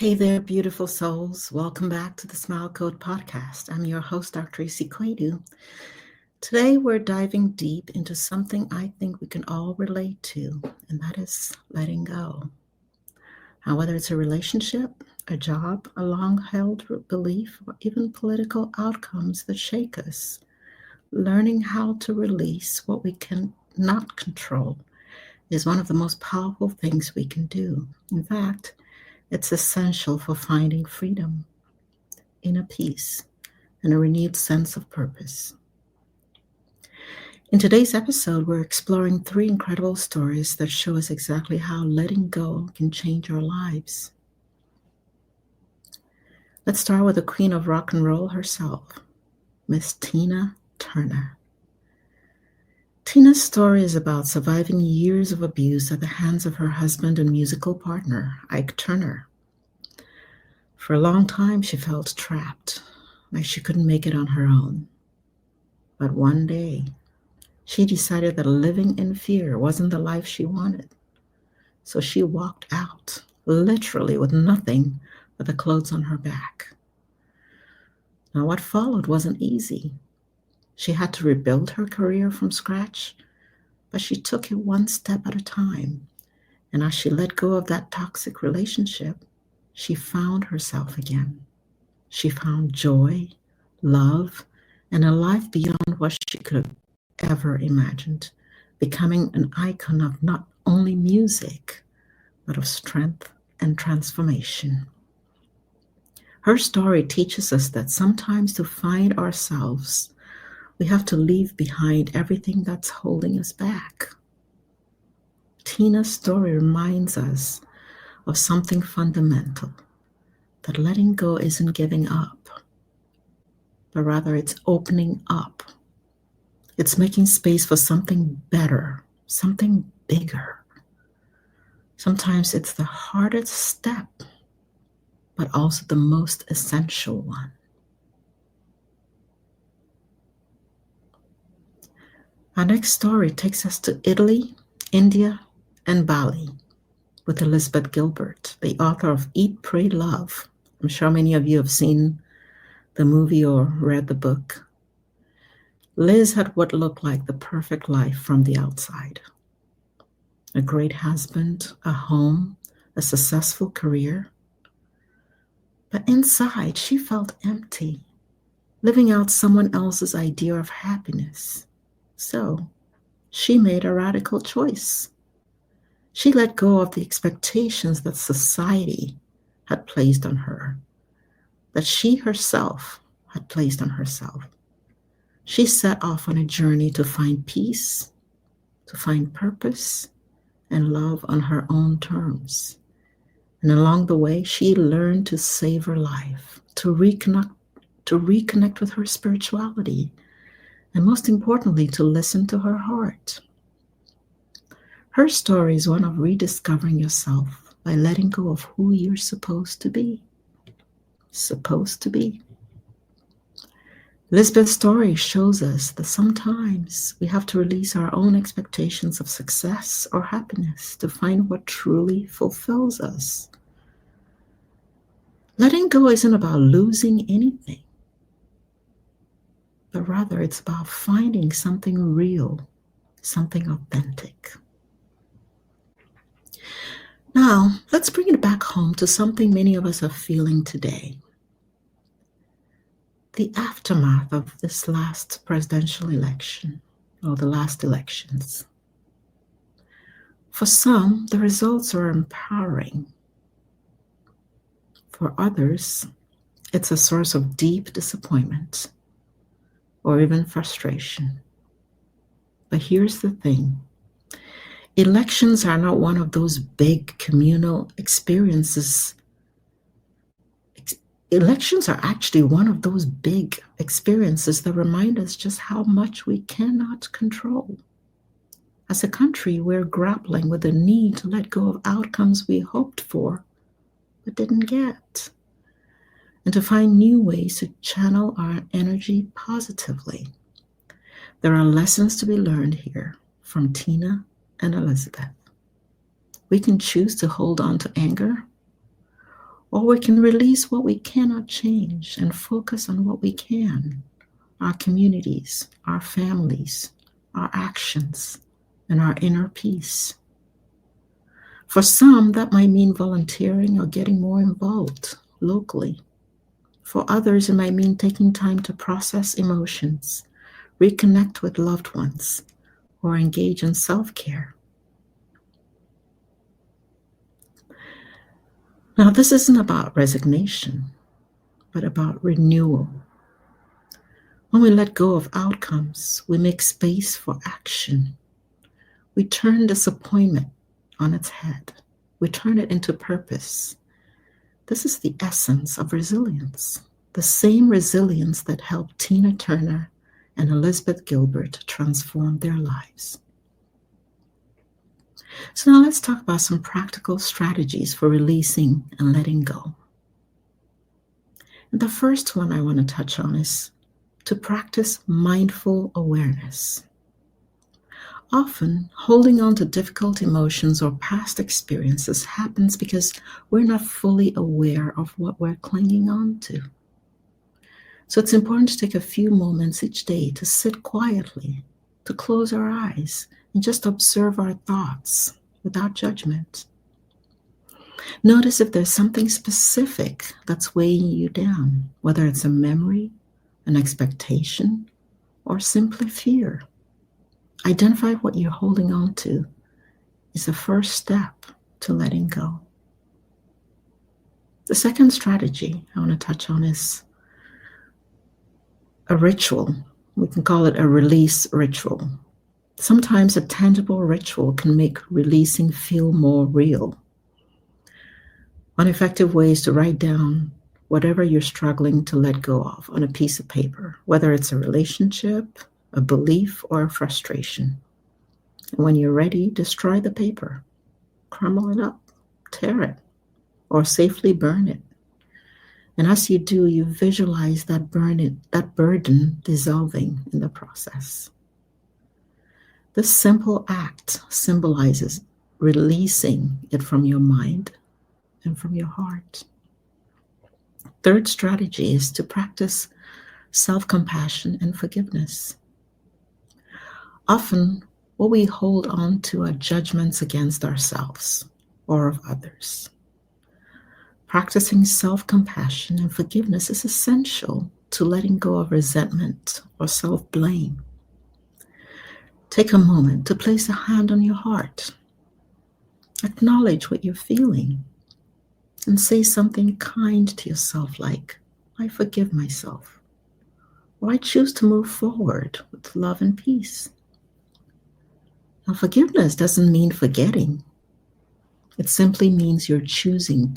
Hey there, beautiful souls. Welcome back to the Smile Code Podcast. I'm your host, Dr. Tracy Quadu. Today, we're diving deep into something I think we can all relate to, and that is letting go. Now, whether it's a relationship, a job, a long-held belief, or even political outcomes that shake us, learning how to release what we cannot control is one of the most powerful things we can do. In fact, it's essential for finding freedom, inner peace, and a renewed sense of purpose. In today's episode, we're exploring 3 incredible stories that show us exactly how letting go can change our lives. Let's start with the queen of rock and roll herself, Miss Tina Turner. Tina's story is about surviving years of abuse at the hands of her husband and musical partner, Ike Turner. For a long time, she felt trapped, like she couldn't make it on her own. But one day, she decided that living in fear wasn't the life she wanted. So she walked out, literally with nothing but the clothes on her back. Now, what followed wasn't easy. She had to rebuild her career from scratch, but she took it one step at a time. And as she let go of that toxic relationship, she found herself again. She found joy, love, and a life beyond what she could have ever imagined, becoming an icon of not only music, but of strength and transformation. Her story teaches us that sometimes to find ourselves, we have to leave behind everything that's holding us back. Tina's story reminds us of something fundamental, that letting go isn't giving up, but rather it's opening up. It's making space for something better, something bigger. Sometimes it's the hardest step, but also the most essential one. Our next story takes us to Italy, India, and Bali with Elizabeth Gilbert, the author of Eat, Pray, Love. I'm sure many of you have seen the movie or read the book. Liz had what looked like the perfect life from the outside. A great husband, a home, a successful career. But inside, she felt empty, living out someone else's idea of happiness. So she made a radical choice. She let go of the expectations that society had placed on her, that she herself had placed on herself. She set off on a journey to find peace, to find purpose, and love on her own terms. And along the way, she learned to savor life, to reconnect with her spirituality, and most importantly, to listen to her heart. Her story is one of rediscovering yourself by letting go of who you're supposed to be. Supposed to be. Lisbeth's story shows us that sometimes we have to release our own expectations of success or happiness to find what truly fulfills us. Letting go isn't about losing anything, but rather it's about finding something real, something authentic. Now, let's bring it back home to something many of us are feeling today. The aftermath of this last presidential election, or the last elections. For some, the results are empowering. For others, it's a source of deep disappointment or even frustration. But here's the thing. Elections are not one of those big communal experiences. Elections are actually one of those big experiences that remind us just how much we cannot control. As a country, we're grappling with the need to let go of outcomes we hoped for but didn't get, and to find new ways to channel our energy positively. There are lessons to be learned here from Tina and Elizabeth. We can choose to hold on to anger, Or we can release what we cannot change and focus on what we can: our communities, our families, our actions, and our inner peace. For some, that might mean volunteering or getting more involved locally. For others, it might mean taking time to process emotions, reconnect with loved ones, or engage in self-care. Now, this isn't about resignation, but about renewal. When we let go of outcomes, we make space for action. We turn disappointment on its head. We turn it into purpose. This is the essence of resilience, the same resilience that helped Tina Turner and Elizabeth Gilbert transform their lives. So now let's talk about some practical strategies for releasing and letting go. And the first one I want to touch on is to practice mindful awareness. Often, holding on to difficult emotions or past experiences happens because we're not fully aware of what we're clinging on to. So it's important to take a few moments each day to sit quietly, to close our eyes, and just observe our thoughts without judgment. Notice if there's something specific that's weighing you down, whether it's a memory, an expectation, or simply fear. Identify what you're holding on to is the first step to letting go. The second strategy I want to touch on is a ritual. We can call it a release ritual. Sometimes a tangible ritual can make releasing feel more real. One effective way is to write down whatever you're struggling to let go of on a piece of paper, whether it's a relationship, a belief, or a frustration. And when you're ready, destroy the paper, crumble it up, tear it, or safely burn it. And as you do, you visualize that burden dissolving in the process. This simple act symbolizes releasing it from your mind and from your heart. Third strategy is to practice self-compassion and forgiveness. Often, what we hold on to are judgments against ourselves or of others. Practicing self-compassion and forgiveness is essential to letting go of resentment or self-blame. Take a moment to place a hand on your heart. Acknowledge what you're feeling and say something kind to yourself like, I forgive myself, or I choose to move forward with love and peace. Now, forgiveness doesn't mean forgetting. It simply means you're choosing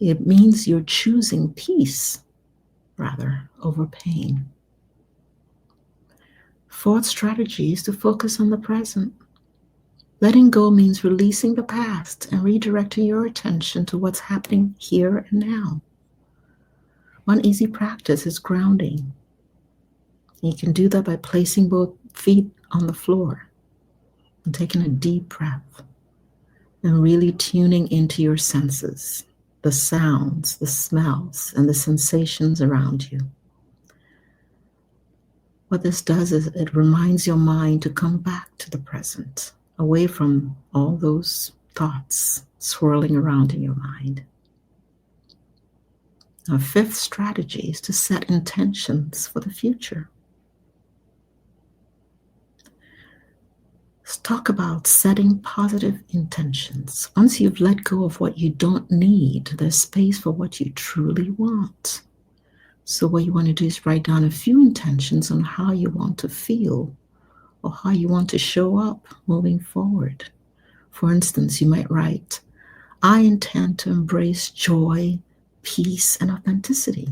it means you're choosing peace, rather, over pain. Fourth strategy is to focus on the present. Letting go means releasing the past and redirecting your attention to what's happening here and now. One easy practice is grounding. You can do that by placing both feet on the floor and taking a deep breath and really tuning into your senses, the sounds, the smells, and the sensations around you. What this does is it reminds your mind to come back to the present, away from all those thoughts swirling around in your mind. Our fifth strategy is to set intentions for the future. Let's talk about setting positive intentions. Once you've let go of what you don't need, there's space for what you truly want. So what you want to do is write down a few intentions on how you want to feel or how you want to show up moving forward. For instance, you might write, I intend to embrace joy, peace, and authenticity.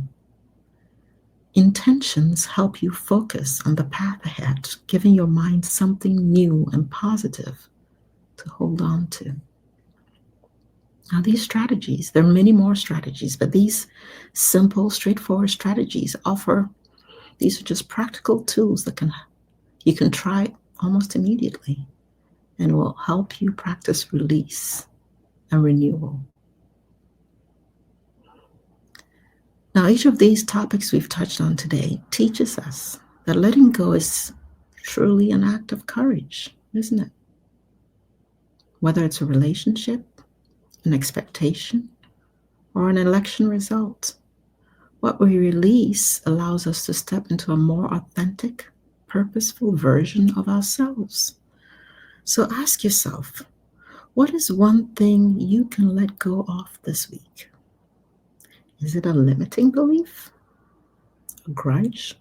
Intentions help you focus on the path ahead, giving your mind something new and positive to hold on to. Now, these strategies, there are many more strategies, but these simple, straightforward strategies these are just practical tools that you can try almost immediately and will help you practice release and renewal. Now, each of these topics we've touched on today teaches us that letting go is truly an act of courage, isn't it? Whether it's a relationship, an expectation, or an election result, what we release allows us to step into a more authentic, purposeful version of ourselves. So ask yourself, what is one thing you can let go of this week? Is it a limiting belief, a grudge,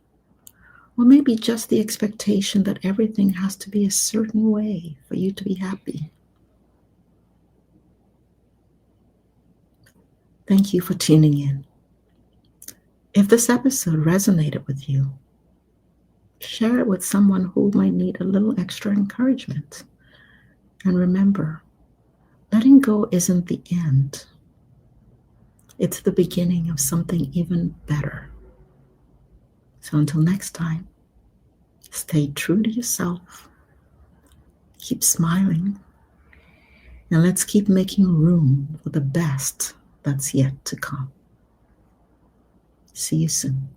or maybe just the expectation that everything has to be a certain way for you to be happy? Thank you for tuning in. If this episode resonated with you, share it with someone who might need a little extra encouragement. And remember, letting go isn't the end. It's the beginning of something even better. So until next time, stay true to yourself, keep smiling, and let's keep making room for the best that's yet to come. See you soon.